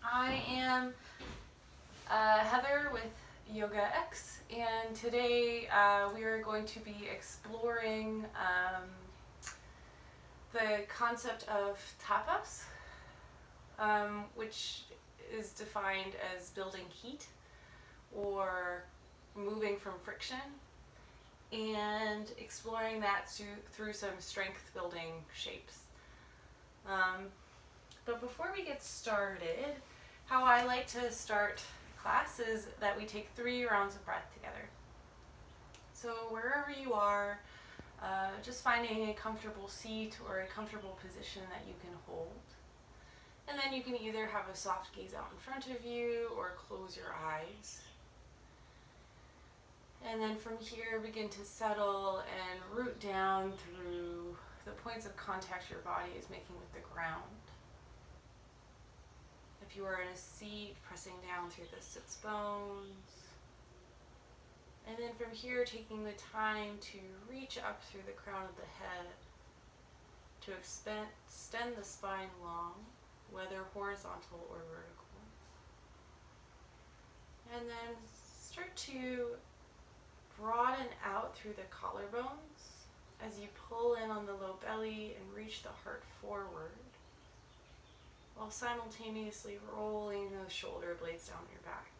I am Heather with YogaX, and today we are going to be exploring the concept of tapas, which is defined as building heat or moving from friction, and exploring that through some strength building shapes. But before we get started, how I like to start class is that we take 3 rounds of breath together. So wherever you are, just finding a comfortable seat or a comfortable position that you can hold. And then you can either have a soft gaze out in front of you or close your eyes. And then from here, begin to settle and root down through the points of contact your body is making with the ground. If you are in a seat, pressing down through the sits bones. And then from here, taking the time to reach up through the crown of the head to extend the spine long, whether horizontal or vertical. And then start to broaden out through the collarbones as you pull in on the low belly and reach the heart forward, while simultaneously rolling those shoulder blades down your back.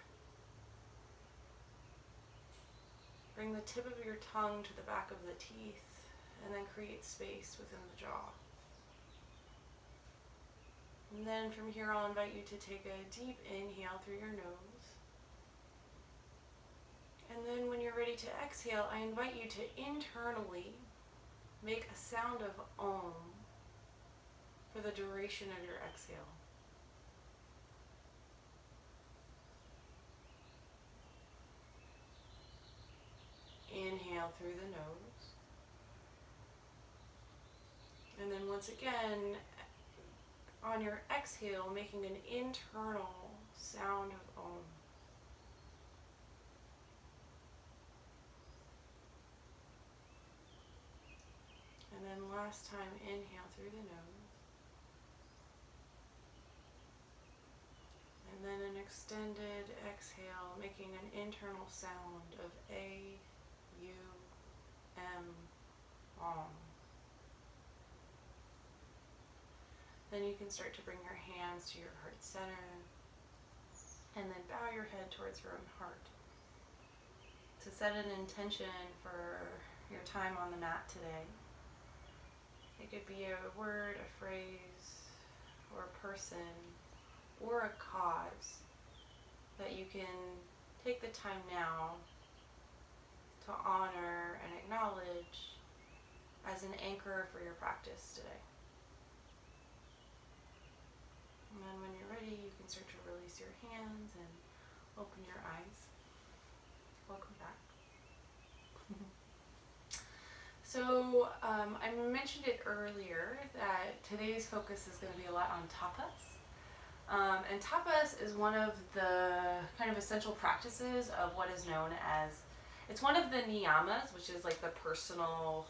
Bring the tip of your tongue to the back of the teeth and then create space within the jaw. And then from here I'll invite you to take a deep inhale through your nose. And then when you're ready to exhale, I invite you to internally make a sound of Om for the duration of your exhale. Inhale through the nose. And then once again, on your exhale, making an internal sound of Om. And then last time, inhale through the nose. And then an extended exhale, making an internal sound of A-U-M, Om. Then you can start to bring your hands to your heart center, and then bow your head towards your own heart. To set an intention for your time on the mat today. It could be a word, a phrase, or a person, or a cause that you can take the time now to honor and acknowledge as an anchor for your practice today. And then when you're ready, you can start to release your hands and open your eyes. Welcome back. So I mentioned it earlier that today's focus is going to be a lot on tapas. And tapas is one of the kind of essential practices of what is known as, it's one of the niyamas, which is like the personal,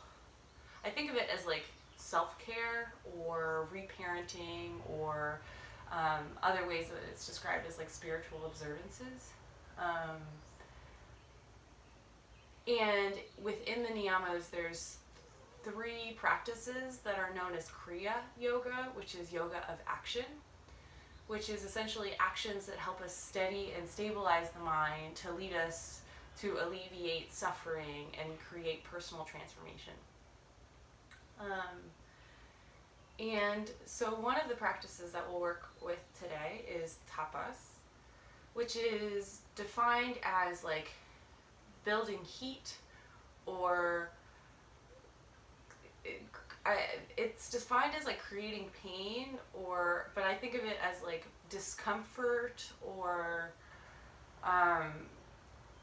I think of it as like self-care or reparenting or other ways that it's described as like spiritual observances. And within the niyamas, there's 3 practices that are known as Kriya Yoga, which is yoga of action, which is essentially actions that help us steady and stabilize the mind to lead us to alleviate suffering and create personal transformation. And so one of the practices that we'll work with today is tapas, which is defined as like building heat, or it's defined as like creating pain, but I think of it as like discomfort, or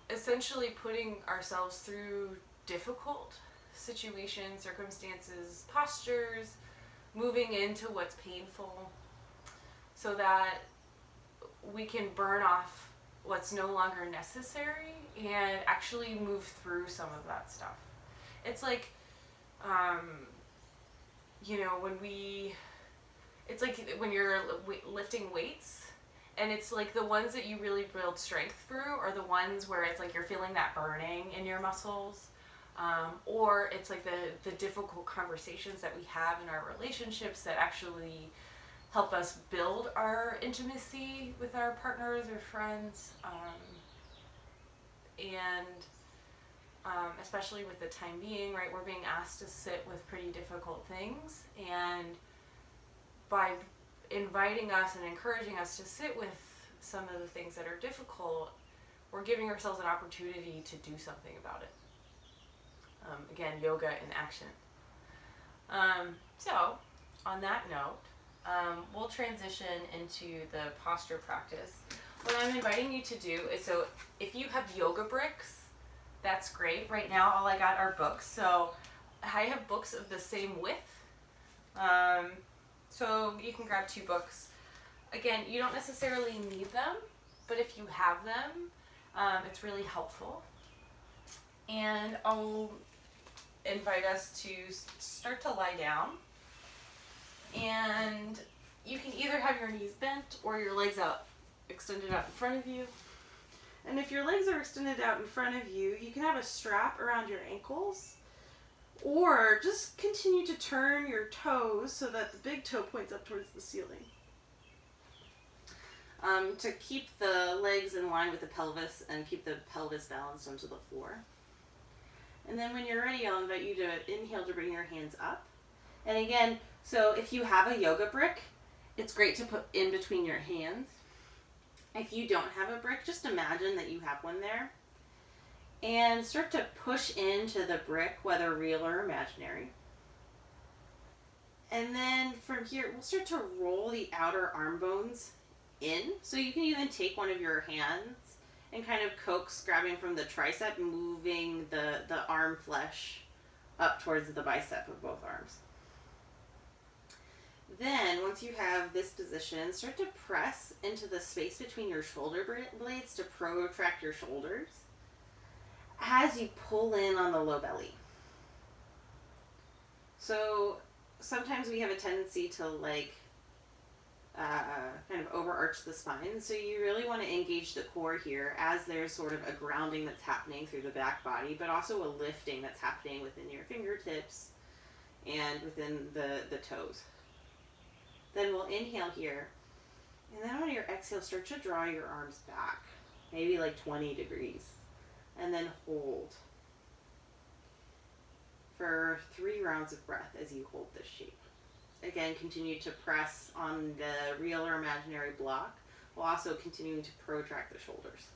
essentially putting ourselves through difficult situations, circumstances, postures, moving into what's painful so that we can burn off what's no longer necessary and actually move through some of that stuff. It's like, when it's like when you're lifting weights, and it's like the ones that you really build strength through are the ones where it's like you're feeling that burning in your muscles, or it's like the difficult conversations that we have in our relationships that actually help us build our intimacy with our partners or friends, and especially with the time being, right, we're being asked to sit with pretty difficult things, and by inviting us and encouraging us to sit with some of the things that are difficult, we're giving ourselves an opportunity to do something about it. Again, yoga in action. So, on that note, we'll transition into the posture practice. What I'm inviting you to do is, so if you have yoga bricks, that's great. Right now, all I got are books. So I have books of the same width. So you can grab 2 books. Again, you don't necessarily need them, but if you have them, it's really helpful. And I'll invite us to start to lie down. And you can either have your knees bent or your legs out, extended out in front of you. And if your legs are extended out in front of you, you can have a strap around your ankles, or just continue to turn your toes so that the big toe points up towards the ceiling. To keep the legs in line with the pelvis and keep the pelvis balanced onto the floor. And then when you're ready, I'll invite you to inhale to bring your hands up. And again, so if you have a yoga brick, it's great to put in between your hands. If you don't have a brick, just imagine that you have one there. And start to push into the brick, whether real or imaginary. And then from here, we'll start to roll the outer arm bones in. So you can even take one of your hands and kind of coax, grabbing from the tricep, moving the arm flesh up towards the bicep of both arms. Then, once you have this position, start to press into the space between your shoulder blades to protract your shoulders as you pull in on the low belly. So sometimes we have a tendency to kind of overarch the spine. So you really want to engage the core here, as there's sort of a grounding that's happening through the back body, but also a lifting that's happening within your fingertips and within the toes. Then we'll inhale here, and then on your exhale, start to draw your arms back, maybe like 20 degrees, and then hold for 3 rounds of breath as you hold this shape. Again, continue to press on the real or imaginary block, while also continuing to protract the shoulders.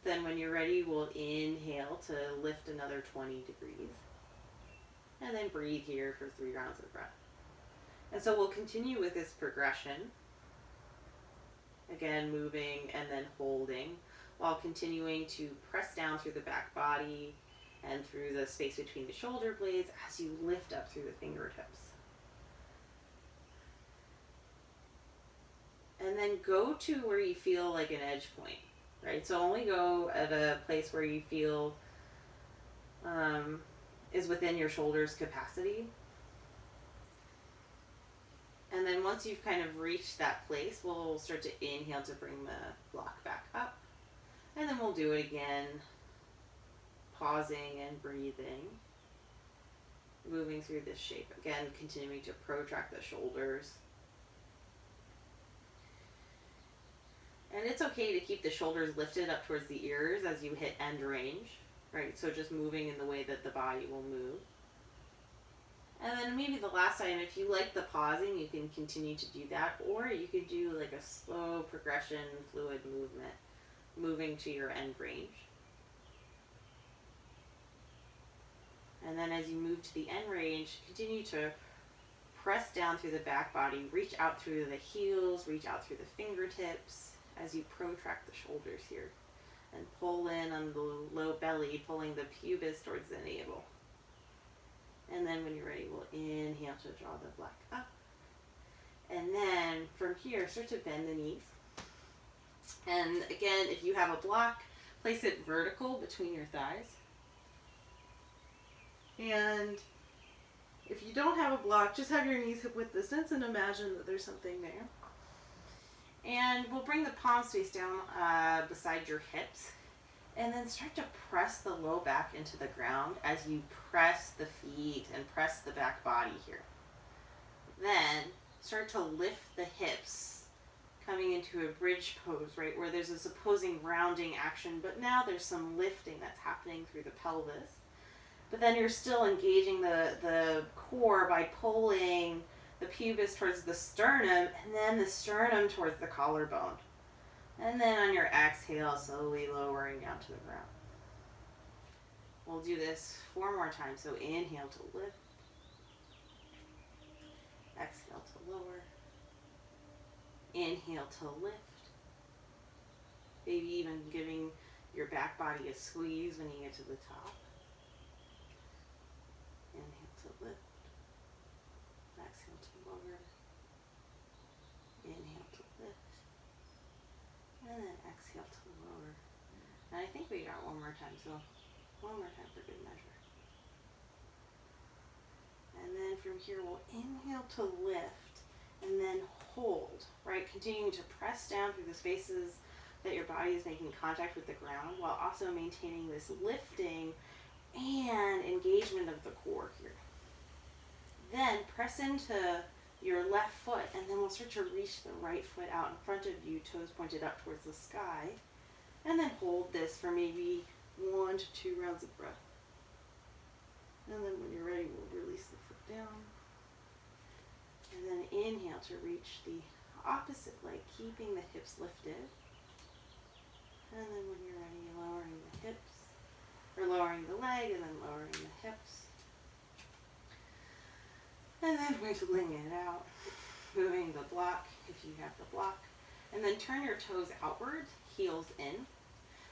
Then when you're ready, we'll inhale to lift another 20 degrees, and then breathe here for 3 rounds of breath. And so we'll continue with this progression. Again, moving and then holding, while continuing to press down through the back body and through the space between the shoulder blades as you lift up through the fingertips. And then go to where you feel like an edge point, right? So only go at a place where you feel is within your shoulders capacity. And then once you've kind of reached that place, we'll start to inhale to bring the block back up. And then we'll do it again, pausing and breathing, moving through this shape. Again, continuing to protract the shoulders. And it's okay to keep the shoulders lifted up towards the ears as you hit end range, right? So just moving in the way that the body will move. And then maybe the last time, if you like the pausing, you can continue to do that, or you could do like a slow progression, fluid movement, moving to your end range. And then as you move to the end range, continue to press down through the back body, reach out through the heels, reach out through the fingertips as you protract the shoulders here. And pull in on the low belly, pulling the pubis towards the navel. And then when you're ready, we'll inhale to draw the block up. And then from here, start to bend the knees. And again, if you have a block, place it vertical between your thighs. And If you don't have a block, just have your knees hip width distance and imagine that there's something there. And we'll bring the palms face down beside your hips. And then start to press the low back into the ground as you press the feet and press the back body here. Then start to lift the hips, coming into a bridge pose, right, where there's this opposing rounding action, but now there's some lifting that's happening through the pelvis. But then you're still engaging the core by pulling the pubis towards the sternum, and then the sternum towards the collarbone. And then on your exhale, slowly lowering down to the ground. We'll do this 4 more times. So inhale to lift. Exhale to lower. Inhale to lift. Maybe even giving your back body a squeeze when you get to the top. Inhale to lift. Exhale to lower. Inhale to lift. And then exhale to lower. And I think we got one more time, so one more time for good measure. And then from here we'll inhale to lift and then hold, right? Continuing to press down through the spaces that your body is making contact with the ground while also maintaining this lifting and engagement of the core here. Then press into your left foot, and then we'll start to reach the right foot out in front of you, toes pointed up towards the sky, and then hold this for maybe 1 to 2 rounds of breath. And then when you're ready, we'll release the foot down, and then inhale to reach the opposite leg, keeping the hips lifted, and then when you're ready, lowering the hips, or lowering the leg, and then lowering the hips. And then wiggling it out, moving the block if you have the block. And then turn your toes outward, heels in.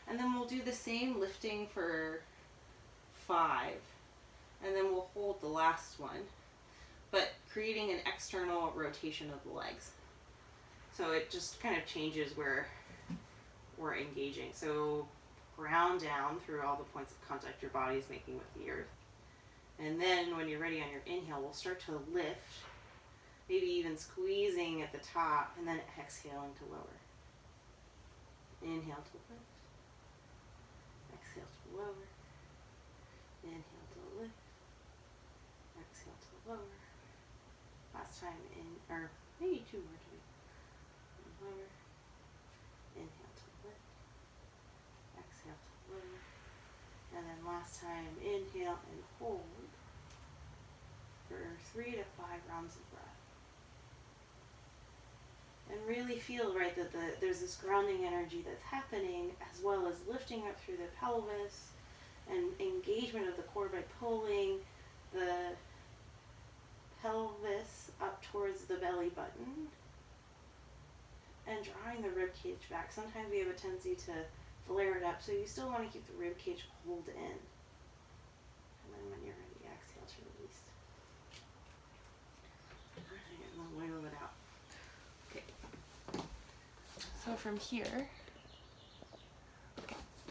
And then we'll do the same lifting for 5. And then we'll hold the last one, but creating an external rotation of the legs. So it just kind of changes where we're engaging. So ground down through all the points of contact your body is making with the earth. And then when you're ready on your inhale, we'll start to lift, maybe even squeezing at the top, and then exhaling to lower. Inhale to lift. Exhale to lower. Inhale to lift. Exhale to lower. Last time in, or maybe 2 more times. And lower. Inhale to lift. Exhale to lower. And then last time, inhale and hold for 3 to 5 rounds of breath. And really feel, right, that there's this grounding energy that's happening, as well as lifting up through the pelvis and engagement of the core by pulling the pelvis up towards the belly button and drawing the rib cage back. Sometimes we have a tendency to flare it up, so you still want to keep the rib cage pulled in. And then when you're ready, exhale to release. And then wiggle it out. Okay. So from here,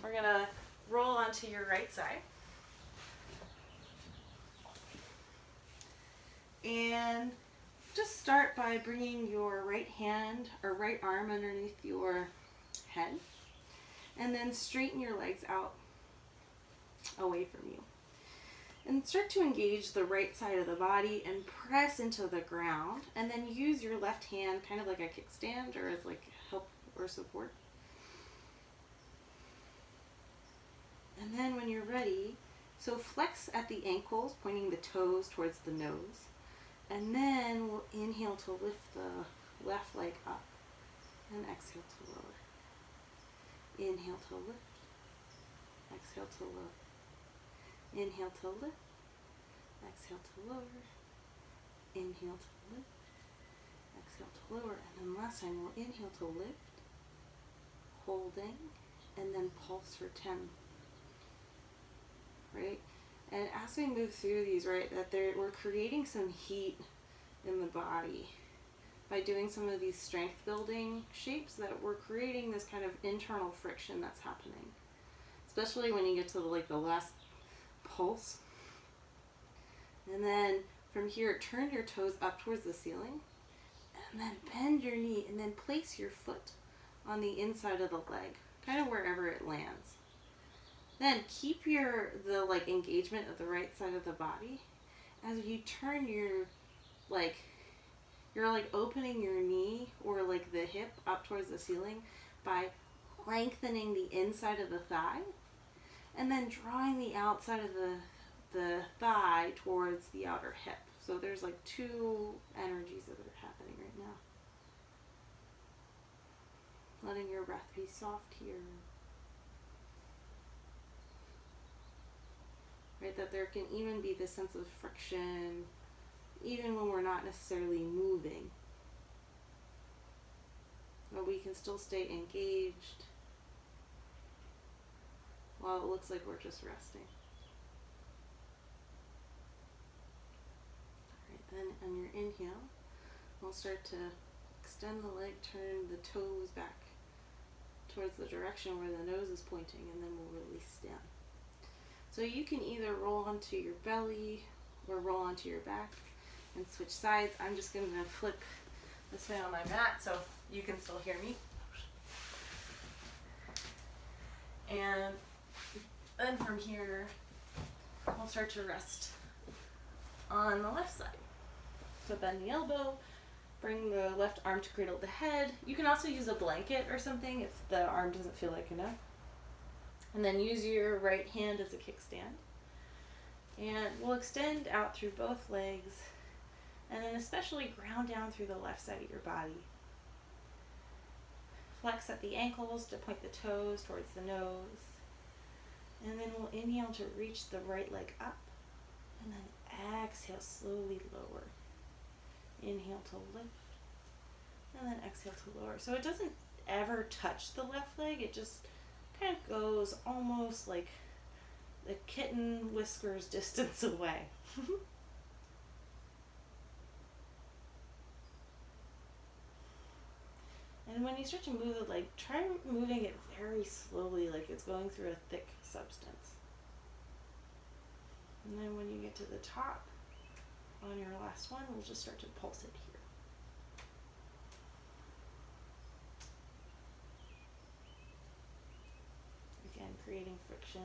we're going to roll onto your right side. And just start by bringing your right hand or right arm underneath your head. And then straighten your legs out away from you. And start to engage the right side of the body and press into the ground. And then use your left hand kind of like a kickstand or as like help or support. And then when you're ready, so flex at the ankles, pointing the toes towards the nose. And then we'll inhale to lift the left leg up and exhale to lower. Inhale to lift, exhale to lower. Inhale to lift, exhale to lower. Inhale to lift, exhale to lower. And then last time we'll inhale to lift, holding, and then pulse for 10. Right? And as we move through these, right, we're creating some heat in the body. By doing some of these strength building shapes, that we're creating this kind of internal friction that's happening, especially when you get to the last pulse. And then From here, turn your toes up towards the ceiling, and then bend your knee, and then place your foot on the inside of the leg, kind of wherever it lands. Then keep the engagement of the right side of the body as you turn you're opening your knee or the hip up towards the ceiling by lengthening the inside of the thigh, and then drawing the outside of the thigh towards the outer hip. So there's two energies that are happening right now. Letting your breath be soft here. Right, that there can even be this sense of friction even when we're not necessarily moving. But we can still stay engaged while it looks like we're just resting. Alright, then on your inhale, we'll start to extend the leg, turn the toes back towards the direction where the nose is pointing, and then we'll release down. So you can either roll onto your belly or roll onto your back and switch sides. I'm just going to flip this way on my mat so you can still hear me. And then from here, we'll start to rest on the left side. So bend the elbow, bring the left arm to cradle the head. You can also use a blanket or something if the arm doesn't feel like enough. And then use your right hand as a kickstand. And we'll extend out through both legs, and then especially ground down through the left side of your body. Flex at the ankles to point the toes towards the nose. And then we'll inhale to reach the right leg up, and then exhale, slowly lower. Inhale to lift, and then exhale to lower. So it doesn't ever touch the left leg, it just kind of goes almost like the kitten whiskers distance away. And when you start to move the leg, try moving it very slowly, like it's going through a thick substance. And then when you get to the top, on your last one, we'll just start to pulse it here. Again, creating friction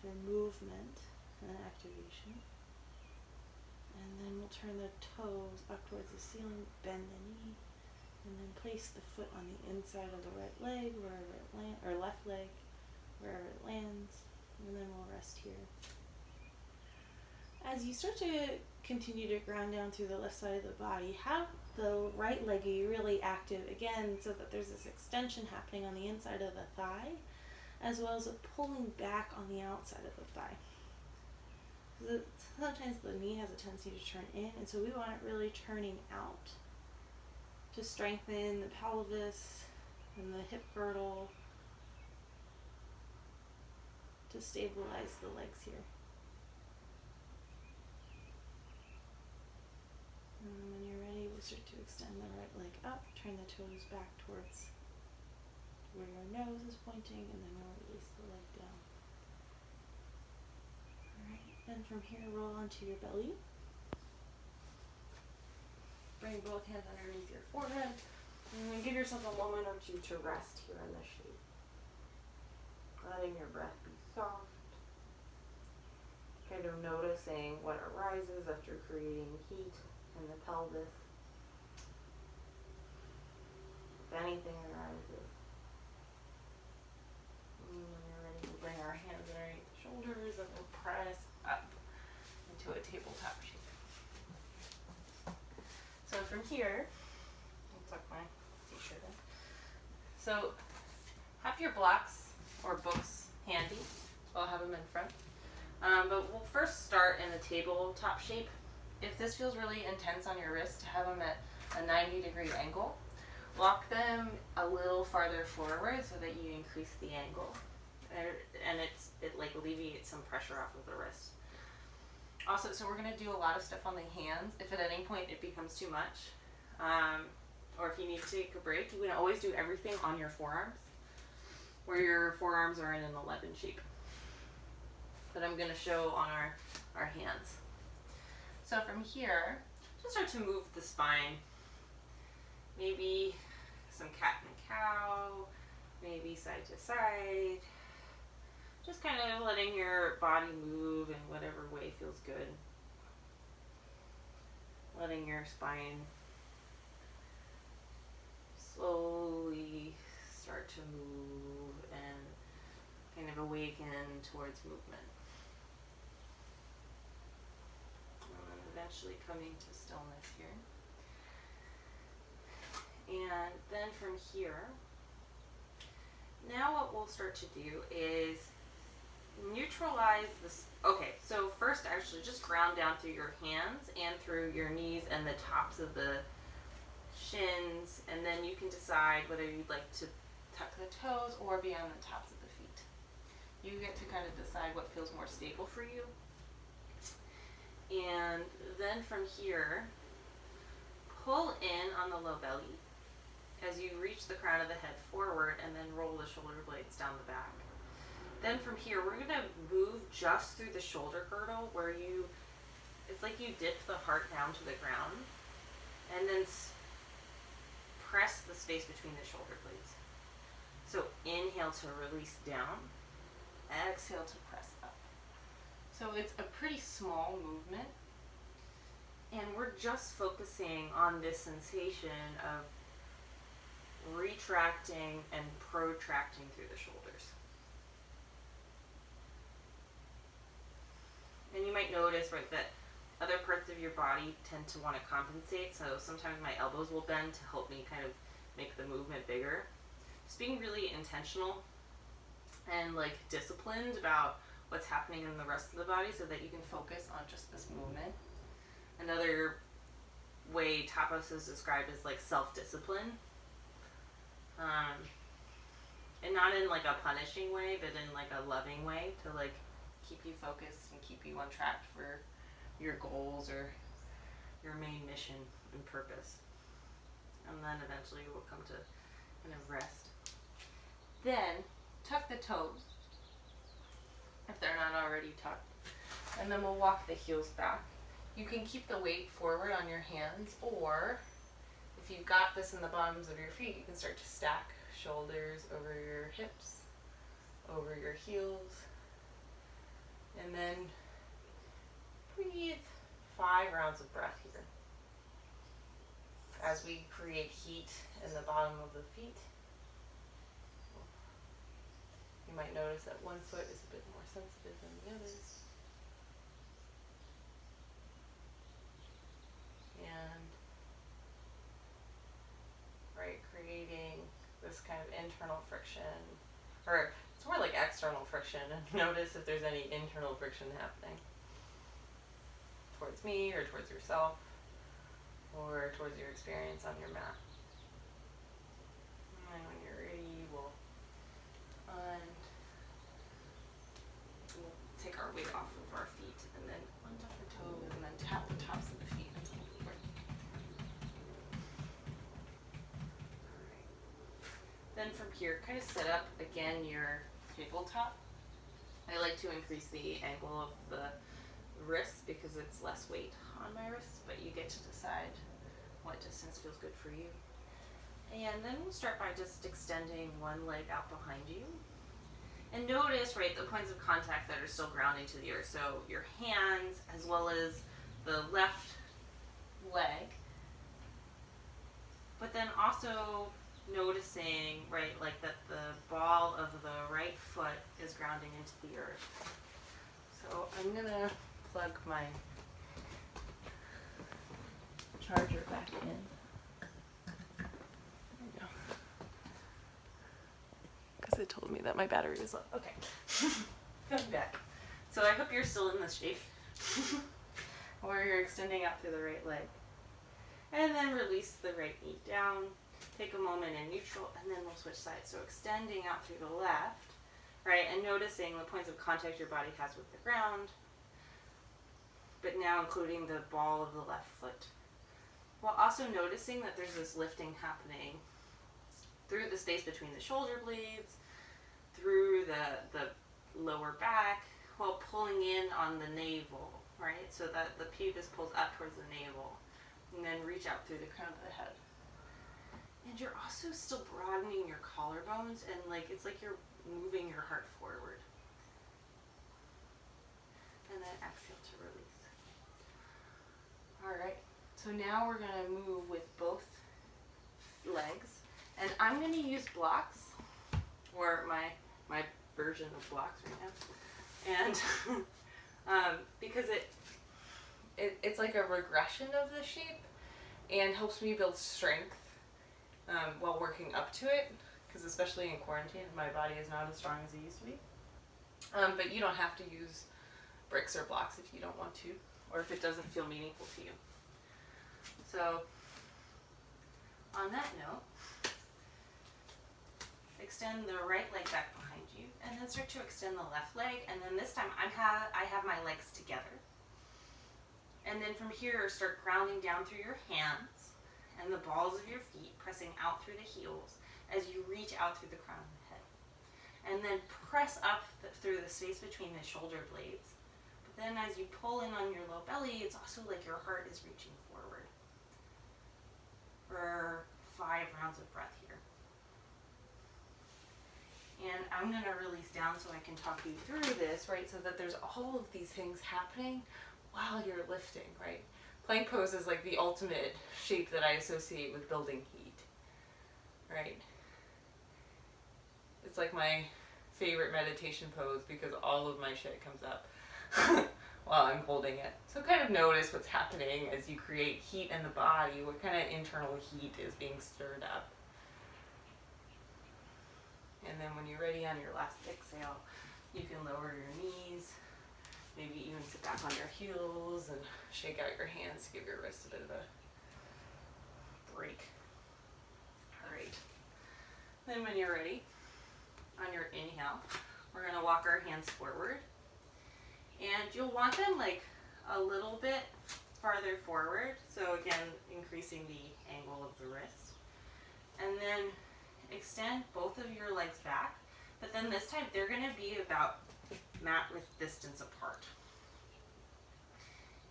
through movement and activation. And then we'll turn the toes up towards the ceiling, bend the knee, and then place the foot on the inside of the right leg, wherever it lands, or left leg, wherever it lands, and then we'll rest here. As you start to continue to ground down through the left side of the body, have the right leg really active again so that there's this extension happening on the inside of the thigh, as well as a pulling back on the outside of the thigh. Sometimes the knee has a tendency to turn in, and so we want it really turning out to strengthen the pelvis and the hip girdle, to stabilize the legs here. And then when you're ready, we'll start to extend the right leg up, turn the toes back towards where your nose is pointing, and then we'll release the leg down. Alright, then from here, roll onto your belly. Bring both hands underneath your forehead, and then give yourself a moment or two to rest here in this shape. Letting your breath be soft. Kind of noticing what arises after creating heat in the pelvis. If anything arises. And when you're ready, we'll bring our hands underneath the shoulders and we'll press up into a tabletop shape. So from here, I'll tuck my t-shirt in. So have your blocks or books handy. I'll have them in front. But we'll first start in the tabletop shape. If this feels really intense on your wrist, have them at a 90-degree angle. Lock them a little farther forward so that you increase the angle, and it alleviates some pressure off of the wrist. Also, so we're going to do a lot of stuff on the hands. If at any point it becomes too much, or if you need to take a break, you can always do everything on your forearms, where your forearms are in an 11 shape. But I'm going to show on our hands. So from here, just start to move the spine. Maybe some cat and cow, maybe side to side. Just kind of letting your body move in whatever way feels good. Letting your spine slowly start to move and kind of awaken towards movement. And then eventually coming to stillness here. And then from here, now what we'll start to do is neutralize this. Okay, so first actually just ground down through your hands and through your knees and the tops of the shins, and then you can decide whether you'd like to tuck the toes or be on the tops of the feet. You get to kind of decide what feels more stable for you. And then from here, pull in on the low belly as you reach the crown of the head forward, and then roll the shoulder blades down the back. Then from here, we're going to move just through the shoulder girdle where it's like you dip the heart down to the ground, and then press the space between the shoulder blades. So inhale to release down, exhale to press up. So it's a pretty small movement, and we're just focusing on this sensation of retracting and protracting through the shoulders. And you might notice, right, that other parts of your body tend to want to compensate. So sometimes my elbows will bend to help me kind of make the movement bigger. Just being really intentional and like disciplined about what's happening in the rest of the body so that you can focus on just this movement. Another way tapas is described as like self-discipline. And not in like a punishing way, but in like a loving way to like keep you focused and keep you on track for your goals or your main mission and purpose. And then eventually we'll come to kind of rest. Then tuck the toes if they're not already tucked. And then we'll walk the heels back. You can keep the weight forward on your hands, or if you've got this in the bottoms of your feet, you can start to stack shoulders over your hips, over your heels, and then breathe 5 rounds of breath here as we create heat in the bottom of the feet. You might notice that one foot is a bit more sensitive than the others. And right, creating this kind of internal friction, or it's more like external friction, and notice if there's any internal friction happening towards me or towards yourself or towards your experience on your mat. And when you're ready, we'll take our weight off of our feet and then untuck the toes and then tap the tops of the feet until the floor. Alright. Then from here, kind of set up again your tabletop. I like to increase the angle of the wrists because it's less weight on my wrists, but you get to decide what distance feels good for you. And then we'll start by just extending one leg out behind you. And notice, right, the points of contact that are still grounding to the earth. So your hands as well as the left leg. But then also noticing, right, like that the ball of the right foot is grounding into the earth. So I'm going to plug my charger back in. Because it told me that my battery was low. Okay. Coming back. So I hope you're still in this shape. Or you're extending out through the right leg. And then release the right knee down. Take a moment in neutral, and then we'll switch sides. So extending out through the left, right, and noticing the points of contact your body has with the ground, but now including the ball of the left foot. While also noticing that there's this lifting happening through the space between the shoulder blades, through the lower back, while pulling in on the navel, right? So that the pelvis pulls up towards the navel, and then reach out through the crown of the head. And you're also still broadening your collarbones, and like it's like you're moving your heart forward. And then exhale to release. All right, so now we're gonna move with both legs, and I'm gonna use blocks, or my version of blocks right now, and because it's like a regression of the shape, and helps me build strength while working up to it, because especially in quarantine, my body is not as strong as it used to be. But you don't have to use bricks or blocks if you don't want to, or if it doesn't feel meaningful to you. So, on that note, extend the right leg back behind you, and then start to extend the left leg, and then this time I have my legs together. And then from here, start grounding down through your hands and the balls of your feet, pressing out through the heels as you reach out through the crown of the head. And then press up through the space between the shoulder blades. But then as you pull in on your low belly, it's also like your heart is reaching forward. For 5 rounds of breath here. And I'm going to release down so I can talk you through this, right? So that there's all of these things happening while you're lifting, right? Plank pose is like the ultimate shape that I associate with building heat, right? It's like my favorite meditation pose because all of my shit comes up while I'm holding it. So kind of notice what's happening as you create heat in the body, what kind of internal heat is being stirred up. And then when you're ready on your last exhale, you can lower your knees, maybe even sit back on your heels and shake out your hands to give your wrists a bit of a break. All right. Then when you're ready, on your inhale, we're going to walk our hands forward. And you'll want them like a little bit farther forward. So again, increasing the angle of the wrist. And then extend both of your legs back. But then this time, they're going to be about mat width distance apart.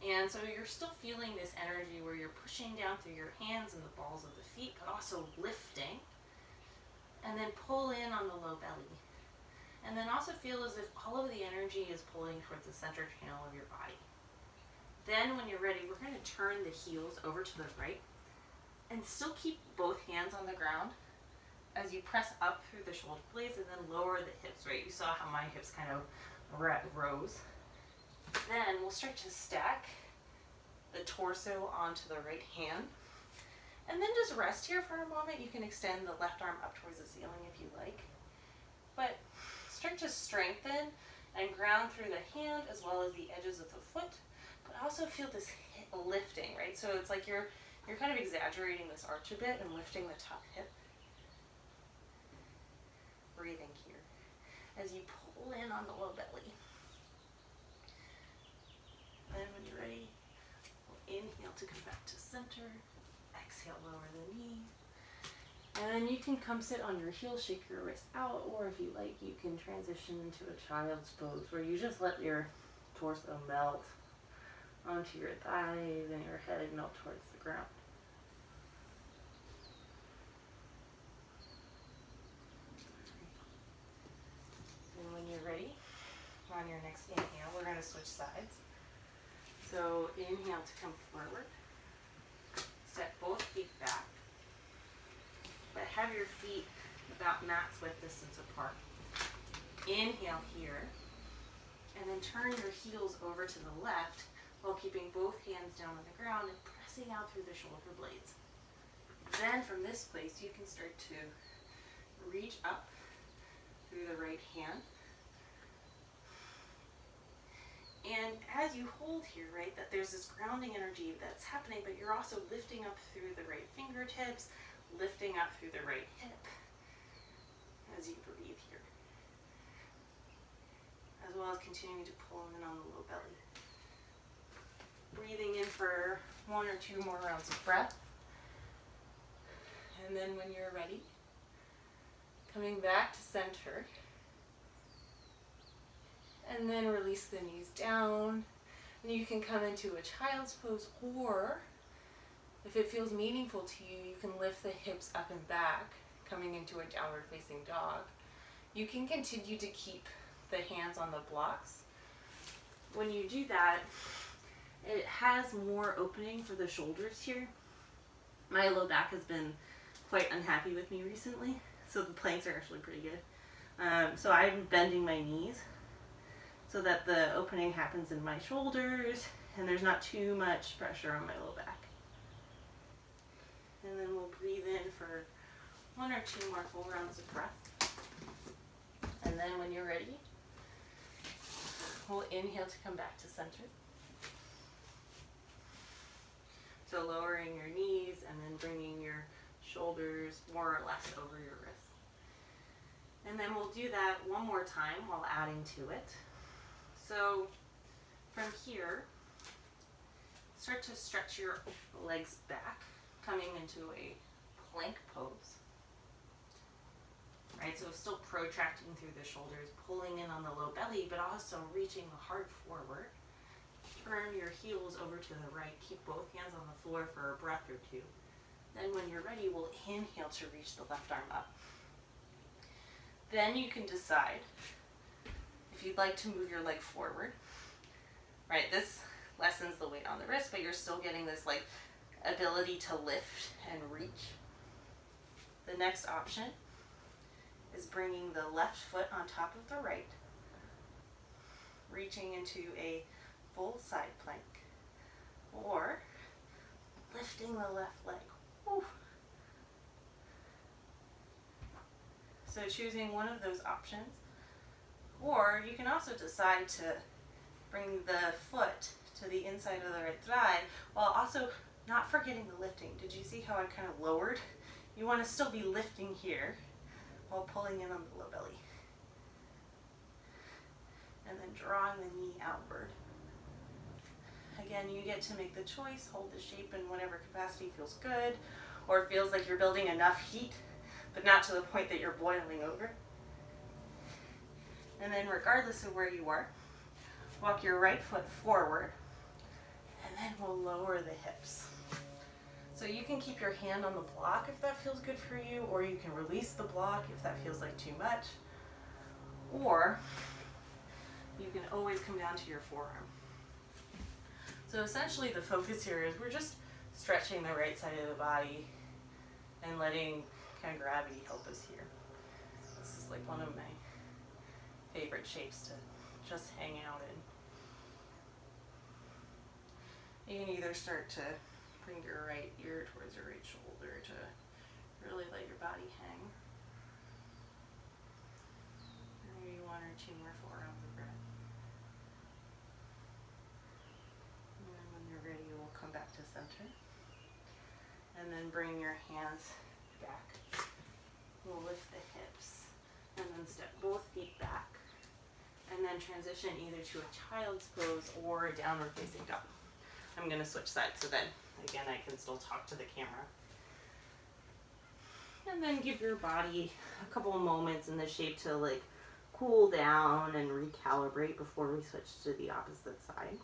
And so you're still feeling this energy where you're pushing down through your hands and the balls of the feet, but also lifting. And then pull in on the low belly. And then also feel as if all of the energy is pulling towards the center channel of your body. Then when you're ready, we're going to turn the heels over to the right and still keep both hands on the ground as you press up through the shoulder blades and then lower the hips, right? You saw how my hips kind of rose. Then we'll start to stack the torso onto the right hand. And then just rest here for a moment. You can extend the left arm up towards the ceiling if you like. But start to strengthen and ground through the hand as well as the edges of the foot. But also feel this lifting, right? So it's like you're kind of exaggerating this arch a bit and lifting the top hip. Breathing here as you pull in on the low belly. Then when you're ready, we'll inhale to come back to center. Exhale, lower the knee. And then you can come sit on your heels, shake your wrists out, or if you like, you can transition into a child's pose where you just let your torso melt onto your thighs and your head melt towards the ground. And when you're ready, on your next inhale, we're going to switch sides. So inhale to come forward. Step both feet back. But have your feet about mat's width distance apart. Inhale here. And then turn your heels over to the left while keeping both hands down on the ground and pressing out through the shoulder blades. Then from this place, you can start to reach up through the right hand. And as you hold here, right, that there's this grounding energy that's happening, but you're also lifting up through the right fingertips, lifting up through the right hip as you breathe here. As well as continuing to pull in on the low belly. Breathing in for 1 or 2 more rounds of breath. And then when you're ready, coming back to center. And then release the knees down. And you can come into a child's pose, or if it feels meaningful to you, you can lift the hips up and back, coming into a downward facing dog. You can continue to keep the hands on the blocks. When you do that, it has more opening for the shoulders here. My low back has been quite unhappy with me recently, so the planks are actually pretty good. So I'm bending my knees so that the opening happens in my shoulders and there's not too much pressure on my low back. And then we'll breathe in for 1 or 2 more full rounds of breath. And then when you're ready, we'll inhale to come back to center. So lowering your knees and then bringing your shoulders more or less over your wrists. And then we'll do that one more time while adding to it. So from here, start to stretch your legs back, coming into a plank pose. Right, so still protracting through the shoulders, pulling in on the low belly, but also reaching the heart forward. Turn your heels over to the right. Keep both hands on the floor for a breath or 2. Then when you're ready, we'll inhale to reach the left arm up. Then you can decide if you'd like to move your leg forward. Right, this lessens the weight on the wrist, but you're still getting this like ability to lift and reach. The next option is bringing the left foot on top of the right, reaching into a full side plank, or lifting the left leg. Woo. So choosing one of those options, or you can also decide to bring the foot to the inside of the right thigh while also not forgetting the lifting. Did you see how I kind of lowered? You want to still be lifting here while pulling in on the low belly. And then drawing the knee outward. Again, you get to make the choice, hold the shape in whatever capacity feels good, or feels like you're building enough heat, but not to the point that you're boiling over. And then regardless of where you are, walk your right foot forward, and then we'll lower the hips. So you can keep your hand on the block if that feels good for you, or you can release the block if that feels like too much, or you can always come down to your forearm. So essentially the focus here is we're just stretching the right side of the body and letting kind of gravity help us here. This is like one of my favorite shapes to just hang out in. You can either start to bring your right ear towards your right shoulder to really let your body hang. Maybe 1 or 2 more full rounds of breath. And then when you're ready, we'll come back to center. And then bring your hands back. We'll lift the hips. And then step both feet back. And then transition either to a child's pose or a downward facing dog. I'm going to switch sides so then, again, I can still talk to the camera. And then give your body a couple of moments in the shape to like cool down and recalibrate before we switch to the opposite side.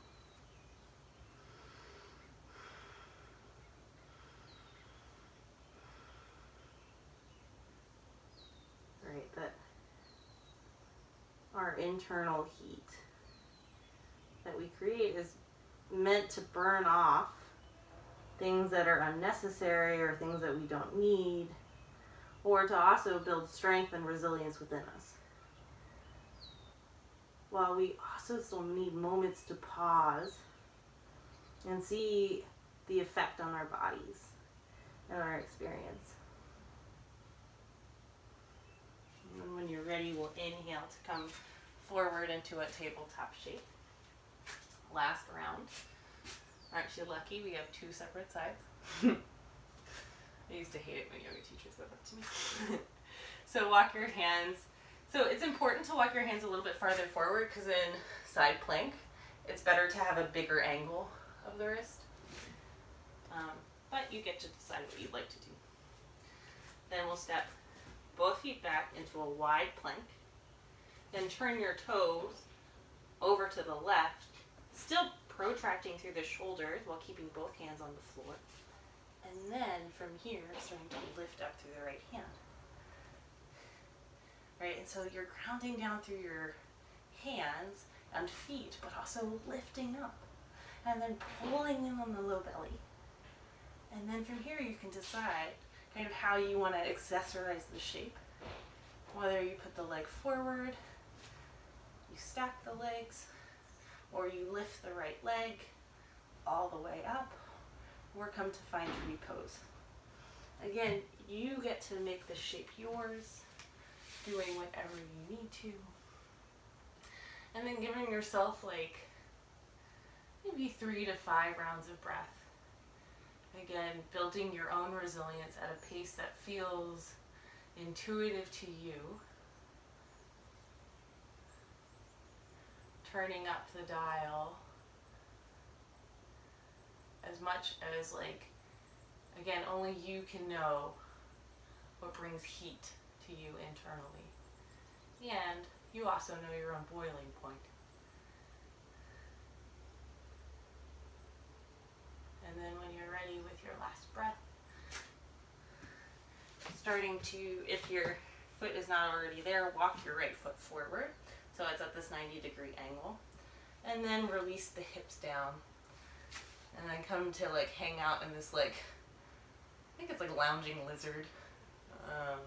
Right, that our internal heat that we create is meant to burn off things that are unnecessary or things that we don't need, or to also build strength and resilience within us. While we also still need moments to pause and see the effect on our bodies and our experience. And when you're ready, we'll inhale to come forward into a tabletop shape. Last round. Aren't you lucky we have 2 separate sides? I used to hate it when yoga teachers said that to me. So walk your hands. So it's important to walk your hands a little bit farther forward because in side plank, it's better to have a bigger angle of the wrist. But you get to decide what you'd like to do. Then we'll step both feet back into a wide plank. Then turn your toes over to the left, still protracting through the shoulders while keeping both hands on the floor. And then from here, starting to lift up through the right hand. Right, and so you're grounding down through your hands and feet, but also lifting up. And then pulling in on the low belly. And then from here you can decide kind of how you want to accessorize the shape. Whether you put the leg forward, you stack the legs, or you lift the right leg all the way up, or come to find tree pose. Again, you get to make the shape yours, doing whatever you need to. And then giving yourself like maybe 3 to 5 rounds of breath. Again, building your own resilience at a pace that feels intuitive to you. Turning up the dial as much as, like, again, only you can know what brings heat to you internally. And you also know your own boiling point. And then when you're ready with your last breath, starting to, if your foot is not already there, walk your right foot forward. So it's at this 90-degree angle. And then release the hips down. And then come to like hang out in this like, I think it's like lounging lizard. I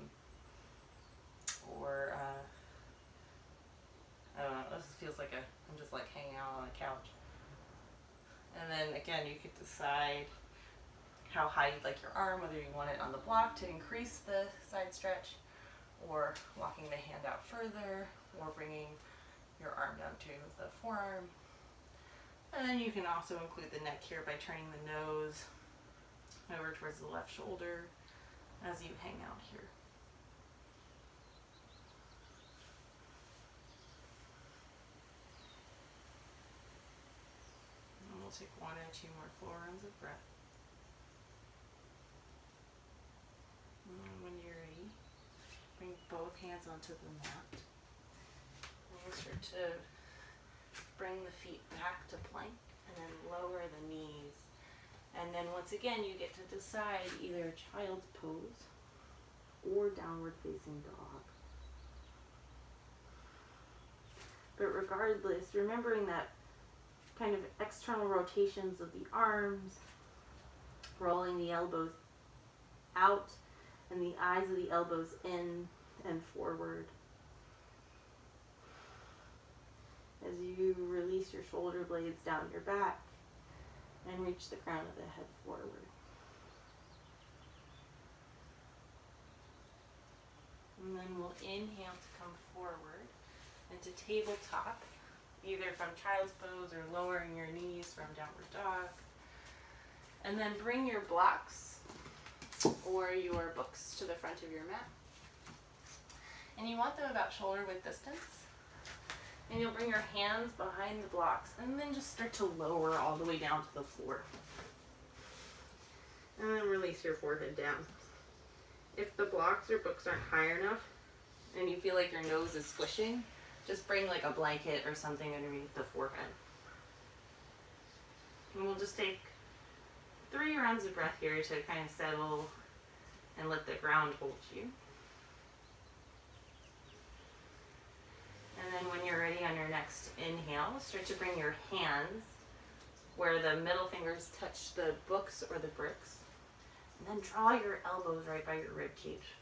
don't know, this feels like I'm just like hanging out on a couch. And then again, you could decide how high you'd like your arm, whether you want it on the block to increase the side stretch, or walking the hand out further, or bringing your arm down to the forearm. And then you can also include the neck here by turning the nose over towards the left shoulder as you hang out here. And we'll take 1 or 2 more full rounds of breath. And when you're ready, bring both hands onto the mat. And we'll start to bring the feet back to plank and then lower the knees. And then once again, you get to decide either child's pose or downward facing dog. But regardless, remembering that kind of external rotations of the arms, rolling the elbows out and the eyes of the elbows in and forward. As you release your shoulder blades down your back and reach the crown of the head forward. And then we'll inhale to come forward into tabletop, either from child's pose or lowering your knees from downward dog. And then bring your blocks or your books to the front of your mat. And you want them about shoulder width distance. And you'll bring your hands behind the blocks and then just start to lower all the way down to the floor. And then release your forehead down. If the blocks or books aren't high enough and you feel like your nose is squishing, just bring like a blanket or something underneath the forehead. And we'll just take 3 rounds of breath here to kind of settle and let the ground hold you. And then when you're ready on your next inhale, start to bring your hands where the middle fingers touch the books or the bricks. And then draw your elbows right by your rib cage.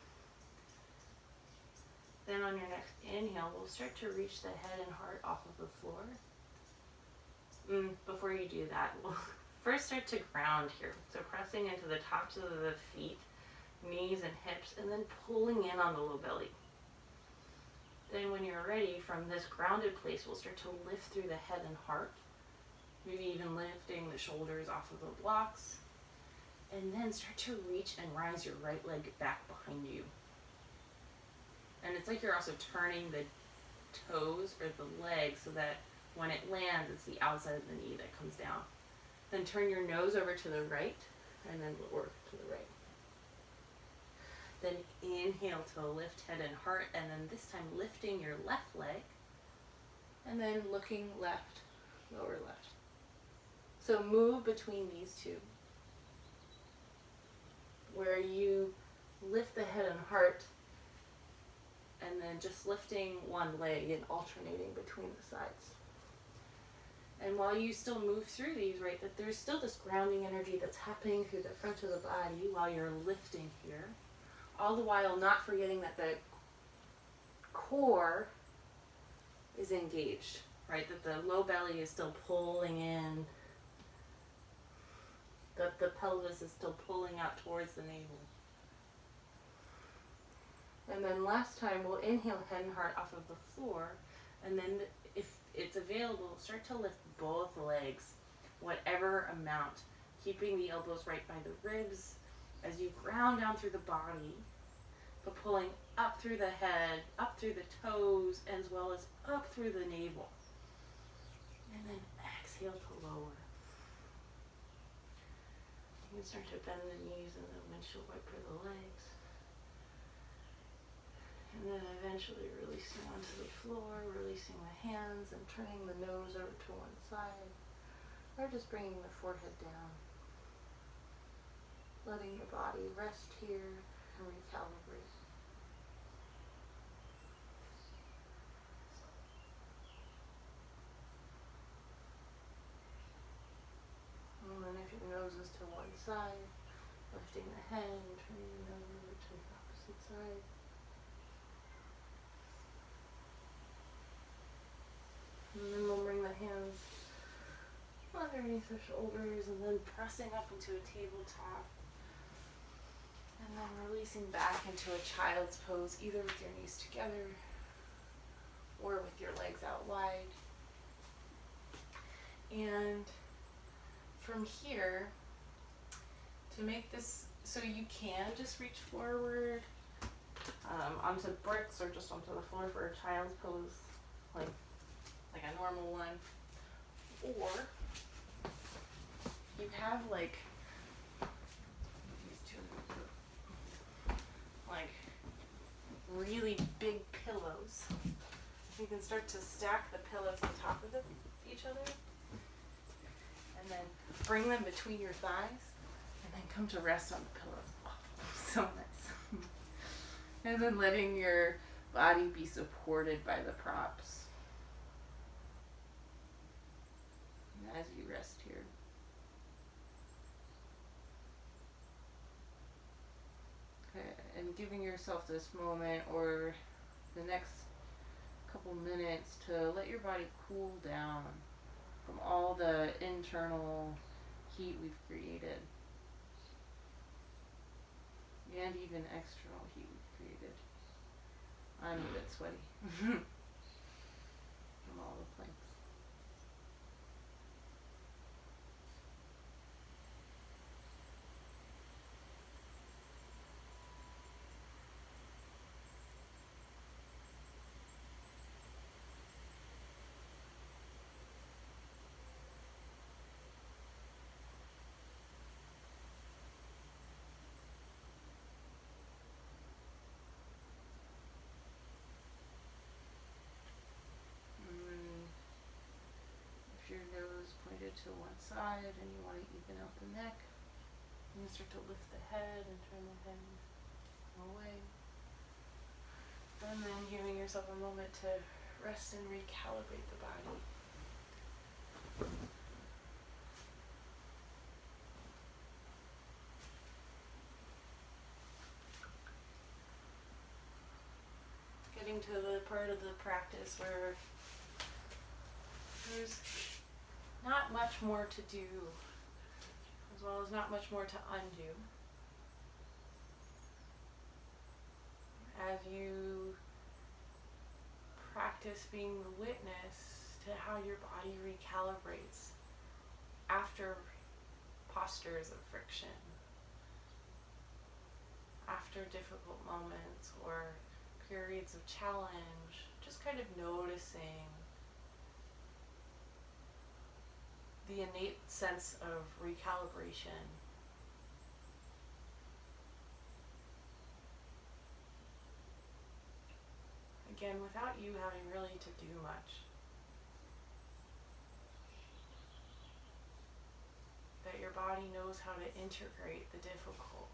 Then on your next inhale, we'll start to reach the head and heart off of the floor. Before you do that, we'll first start to ground here. So pressing into the tops of the feet, knees and hips, and then pulling in on the low belly. Then when you're ready, from this grounded place, we'll start to lift through the head and heart. Maybe even lifting the shoulders off of the blocks. And then start to reach and rise your right leg back behind you. And it's like you're also turning the toes or the leg so that when it lands, it's the outside of the knee that comes down. Then turn your nose over to the right and then lower to the right. Then inhale to lift head and heart, and then this time lifting your left leg, and then looking left, lower left. So move between these two, where you lift the head and heart, and then just lifting one leg and alternating between the sides. And while you still move through these, right, that there's still this grounding energy that's happening through the front of the body while you're lifting here. All the while not forgetting that the core is engaged, right? That the low belly is still pulling in, that the pelvis is still pulling out towards the navel. And then last time, we'll inhale head and heart off of the floor, and then if it's available, start to lift both legs, whatever amount, keeping the elbows right by the ribs as you ground down through the body, but pulling up through the head, up through the toes, as well as up through the navel. And then exhale to lower. You can start to bend the knees and then windshield wiper the legs. And then eventually releasing onto the floor, releasing the hands and turning the nose over to one side, or just bringing the forehead down. Letting your body rest here and recalibrate. And then if your nose is to one side, lifting the head and turning the nose over to the opposite side. And then we'll bring the hands underneath the shoulders and then pressing up into a tabletop. And then releasing back into a child's pose, either with your knees together or with your legs out wide. And from here, to make this, so you can just reach forward onto bricks or just onto the floor for a child's pose, like a normal one. Or you have like these two, like really big pillows. You can start to stack the pillows on top of each other, and then bring them between your thighs, and then come to rest on the pillows. Oh, so nice. And then letting your body be supported by the props as you rest here. Okay, and giving yourself this moment or the next couple minutes to let your body cool down from all the internal heat we've created, and even external heat we've created. I'm a bit sweaty from all the planks. Your nose pointed to one side and you want to even out the neck, you start to lift the head and turn the head away, and then giving yourself a moment to rest and recalibrate the body. Getting to the part of the practice where there's not much more to do, as well as not much more to undo. As you practice being the witness to how your body recalibrates after postures of friction, after difficult moments or periods of challenge, just kind of noticing the innate sense of recalibration. Again, without you having really to do much. your body knows how to integrate the difficult.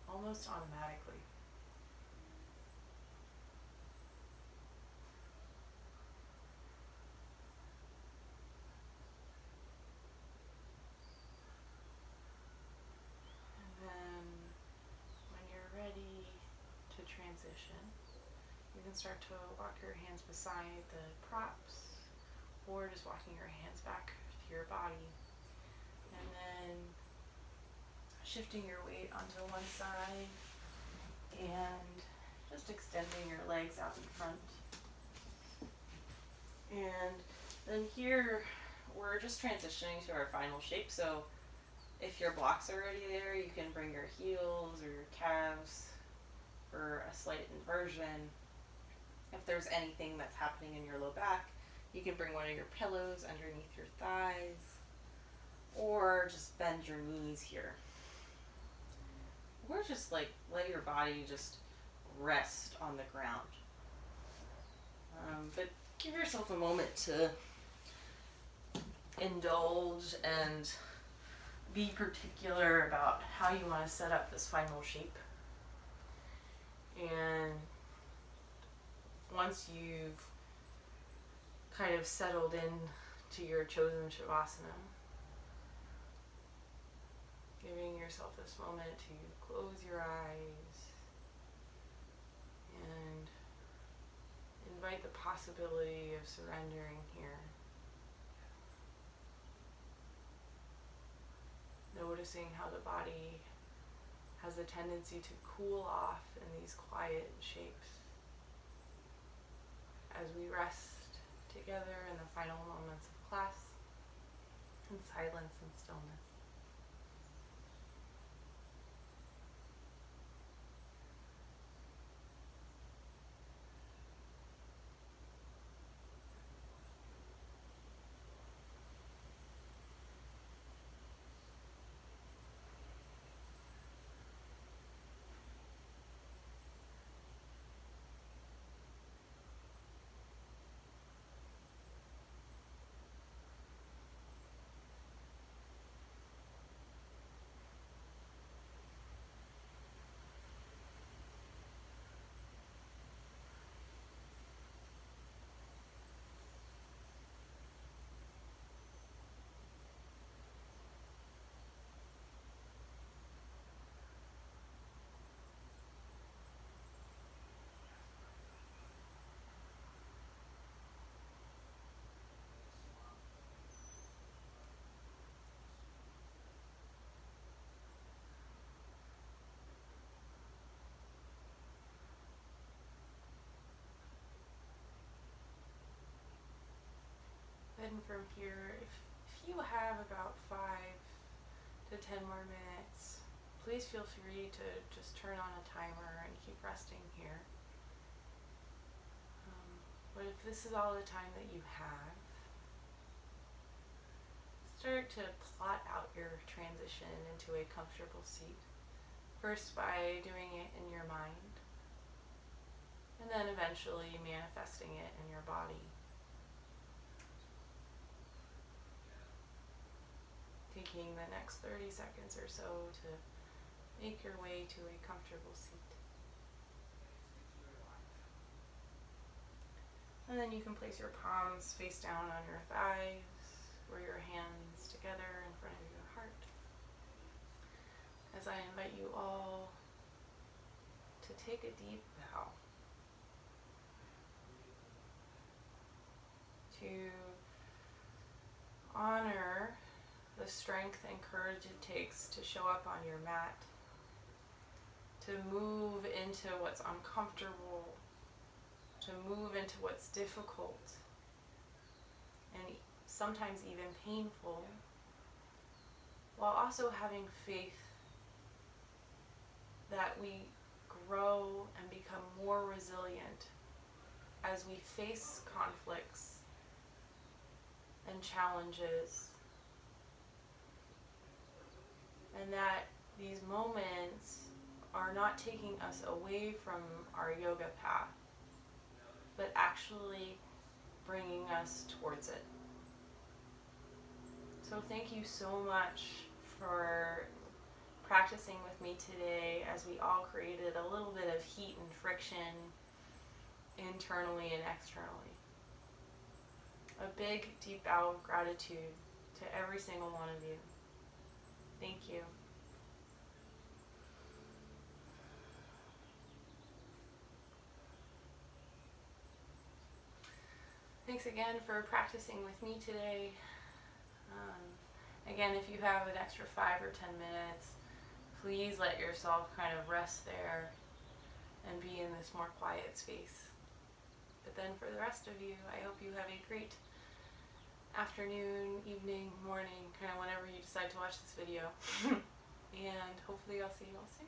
Almost automatically. And then when you're ready to transition, you can start to walk your hands beside the props, or just walking your hands back to your body. And then shifting your weight onto one side and just extending your legs out in front. And then here we're just transitioning to our final shape. So if your blocks are already there, you can bring your heels or your calves for a slight inversion. If there's anything that's happening in your low back, you can bring one of your pillows underneath your thighs, or just bend your knees here. Or just like let your body just rest on the ground. But give yourself a moment to indulge and be particular about how you want to set up this final shape. And once you've kind of settled in to your chosen Shavasana, giving yourself this moment to close your eyes and invite the possibility of surrendering here. Noticing how the body has a tendency to cool off in these quiet shapes as we rest together in the final moments of class in silence and stillness. Then from here, if you have about 5 to 10 more minutes, please feel free to just turn on a timer and keep resting here. But if this is all the time that you have, start to plot out your transition into a comfortable seat. First by doing it in your mind, and then eventually manifesting it in your body. Taking the next 30 seconds or so to make your way to a comfortable seat. And then you can place your palms face down on your thighs, or your hands together in front of your heart. As I invite you all to take a deep bow, to honor the strength and courage it takes to show up on your mat, to move into what's uncomfortable, to move into what's difficult, and sometimes even painful, while also having faith that we grow and become more resilient as we face conflicts and challenges. And that these moments are not taking us away from our yoga path, but actually bringing us towards it. So thank you so much for practicing with me today as we all created a little bit of heat and friction internally and externally. A big, deep bow of gratitude to every single one of you. Thank you. Thanks again for practicing with me today. Again, if you have an extra 5 or 10 minutes, please let yourself kind of rest there and be in this more quiet space. But then for the rest of you, I hope you have a great afternoon, evening, morning, kind of whenever you decide to watch this video. And hopefully I'll see you all soon.